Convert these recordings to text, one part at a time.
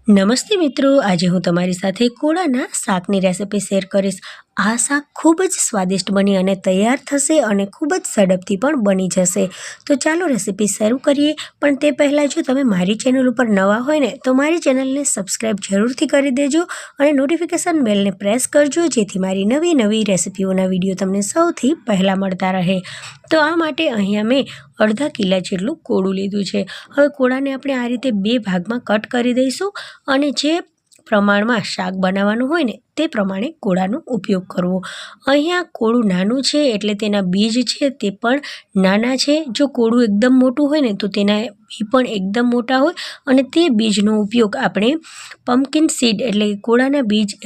નમસ્તે મિત્રો, આજે હું તમારી સાથે કોળાના શાકની રેસિપી શેર કરીશ। આ શાક ખૂબ જ સ્વાદિષ્ટ બની અને તૈયાર થશે અને ખૂબ જ ઝડપથી પણ બની જશે। તો ચાલો રેસિપી શરૂ કરીએ। પણ તે પહેલાં જો તમે મારી ચેનલ ઉપર નવા હોય ને તો મારી ચેનલને સબસ્ક્રાઈબ જરૂરથી કરી દેજો અને નોટિફિકેશન બેલને પ્રેસ કરજો, જેથી મારી નવી રેસિપીઓના વિડીયો તમને સૌથી પહેલાં મળતા રહે। તો આ માટે અહીંયા મેં અડધા કિલા જેટલું કોળું લીધું છે। હવે કોળાને આપણે આ રીતે બે ભાગમાં કટ કરી દઈશું અને જે પ્રમાણમાં શાક બનાવવાનું હોય ને તે પ્રમાણે કોળાનો ઉપયોગ કરવો। અહીંયા કોળું નાનું છે એટલે તેના બીજ છે તે પણ નાના છે। જો કોળું એકદમ મોટું હોય ને તો તેના બી પણ એકદમ મોટા હોય અને તે બીજનો ઉપયોગ આપણે પમ્પકિન સીડ એટલે કોળાના બીજ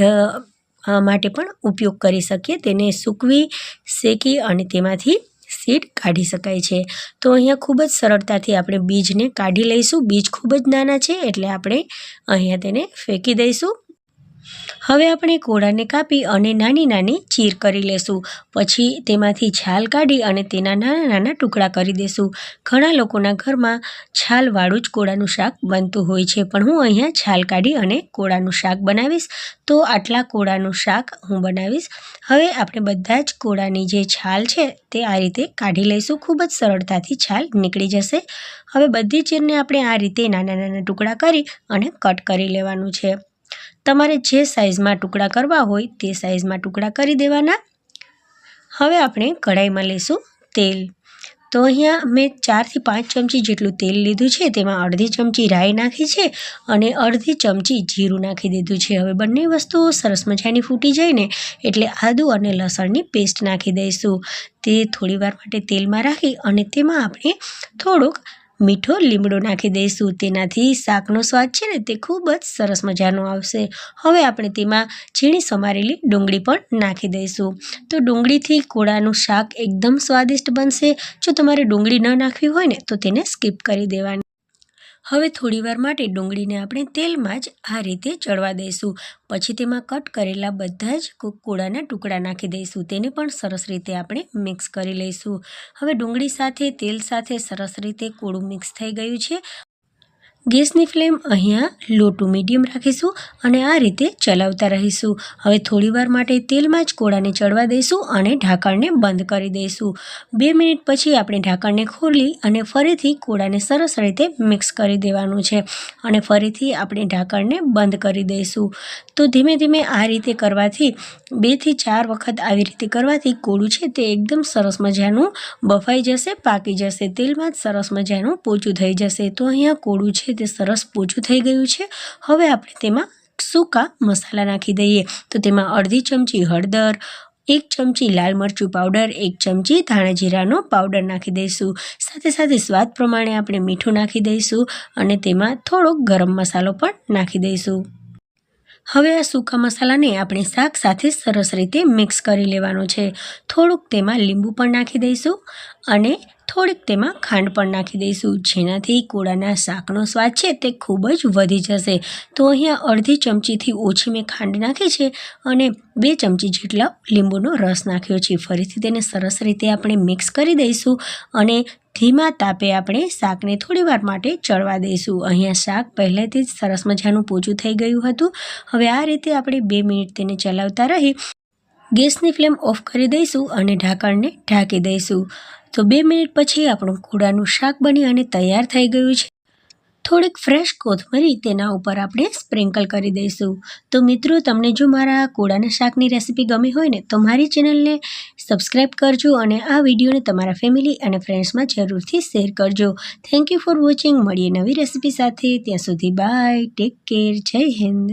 માટે પણ ઉપયોગ કરી શકીએ। તેને સૂકવી, શેકી અને તેમાંથી સીડ કાઢી શકાય છે। તો અહીંયા ખૂબ જ સરળતાથી આપણે બીજને કાઢી લઈશું। બીજ ખૂબ જ નાના છે એટલે આપણે અહીંયા તેને ફેંકી દઈશું। હવે આપણે કોળાને કાપી અને નાની ચીર કરી લેશું। પછી તેમાંથી છાલ કાઢી અને તેના નાના ટુકડા કરી દેશું। ઘણા લોકોના ઘરમાં છાલવાળું જ કોળાનું શાક બનતું હોય છે, પણ હું અહીંયા છાલ કાઢી અને કોળાનું શાક બનાવીશ। તો આટલા કોળાનું શાક હું બનાવીશ। હવે આપણે બધા જ કોળાની જે છાલ છે તે આ રીતે કાઢી લઈશું। ખૂબ જ સરળતાથી છાલ નીકળી જશે। હવે બધી ચીરને આપણે આ રીતે નાના ટુકડા કરી અને કટ કરી લેવાનું છે। તમારે જે સાઇઝમાં ટુકડા કરવા હોય તે સાઇઝમાં ટુકડા કરી દેવાના। હવે આપણે કઢાઈમાં લઈશું તેલ। તો અહીંયા મેં 4 થી 5 ચમચી જેટલું તેલ લીધું છે। તેમાં અડધી ચમચી રાઈ નાખી છે અને અડધી ચમચી જીરું નાખી દીધું છે। હવે બંને વસ્તુઓ સરસ મજાની ફૂટી જાય ને એટલે આદું અને લસણની પેસ્ટ નાખી દઈશું। તે થોડીવાર માટે તેલમાં રાખી અને તેમાં આપણે થોડોક મીઠો લીમડો નાખી દઈશું। તેનાથી શાકનો સ્વાદ છે ને તે ખૂબ જ સરસ મજાનો આવશે। હવે આપણે તેમાં ઝીણી સમારેલી ડુંગળી પણ નાખી દઈશું। તો ડુંગળીથી કોળાનું શાક એકદમ સ્વાદિષ્ટ બનશે। જો તમારે ડુંગળી ન નાખવી હોય ને તો તેને સ્કીપ કરી દેવાની। હવે થોડીવાર માટે ડુંગળીને આપણે તેલમાં જ આ રીતે ચડવા દઈશું। પછી તેમાં કટ કરેલા બધા જ કોળાના ટુકડા નાખી દઈશું। તેને પણ સરસ રીતે આપણે મિક્સ કરી લઈશું। હવે ડુંગળી સાથે તેલ સાથે સરસ રીતે કોળું મિક્સ થઈ ગયું છે। ગેસની ફ્લેમ અહીંયા લો ટુ મીડિયમ રાખીશું અને આ રીતે ચલાવતા રહીશું। હવે થોડીવાર માટે તેલમાં જ કોળાને ચડવા દઈશું અને ઢાંકણને બંધ કરી દઈશું। 2 મિનિટ પછી આપણે ઢાંકણને ખોલી અને ફરીથી કોળાને સરસ રીતે મિક્સ કરી દેવાનું છે અને ફરીથી આપણે ઢાંકણને બંધ કરી દઈશું। તો ધીમે ધીમે આ રીતે કરવાથી 2 થી 4 વખત આવી રીતે કરવાથી કોળું છે તે એકદમ સરસ મજાનું બફાઈ જશે, પાકી જશે, તેલમાં જ સરસ મજાનું પોચું થઈ જશે। તો અહીંયા કોળું છે તે સરસ પોચું થઈ ગયું છે। હવે આપણે તેમાં સૂકા મસાલા નાખી દઈએ। તો તેમાં અડધી ચમચી હળદર, 1 ચમચી લાલ મરચું પાવડર, 1 ચમચી ધાણા જીરાનો પાવડર નાખી દઈશું। સાથે સ્વાદ પ્રમાણે આપણે મીઠું નાખી દઈશું અને તેમાં થોડોક ગરમ મસાલો પણ નાખી દઈશું। હવે આ સૂકા મસાલાને આપણે શાક સાથે સરસ રીતે મિક્સ કરી લેવાનો છે। થોડુંક તેમાં લીંબુ પણ નાખી દઈશું અને થોડીક તેમાં ખાંડ પણ નાખી દઈશું, જેનાથી કોળાના શાકનો સ્વાદ છે તે ખૂબ જ વધી જશે। તો અહીંયા અડધી ચમચીથી ઓછી મેં ખાંડ નાખી છે અને 2 ચમચી જેટલા લીંબુનો રસ નાખ્યો છે। ફરીથી તેને સરસ રીતે આપણે મિક્સ કરી દઈશું અને ધીમા તાપે આપણે શાકને થોડીવાર માટે ચડવા દઈશું। અહીંયા શાક પહેલેથી જ સરસ મજાનું પોચું થઈ ગયું હતું। હવે આ રીતે આપણે 2 મિનિટ તેને ચલાવતા રહી ગેસની ફ્લેમ ઓફ કરી દઈશું અને ઢાંકણને ઢાંકી દઈશું। તો 2 મિનિટ પછી આપણું કોળાનું શાક બની અને તૈયાર થઈ ગયું છે। થોડીક ફ્રેશ કોથમરી તેના ઉપર આપણે સ્પ્રિંકલ કરી દઈશું। તો મિત્રો, તમને જો મારા કોળાના શાકની રેસિપી ગમી હોય ને તો મારી ચેનલને સબસ્ક્રાઈબ કરજો અને આ વિડીયોને તમારા ફેમિલી અને ફ્રેન્ડ્સમાં જરૂરથી શેર કરજો। Thank you for watching. મળીએ નવી રેસિપી સાથે। ત્યાં સુધી બાય, ટેક કેર, જય હિન્દ।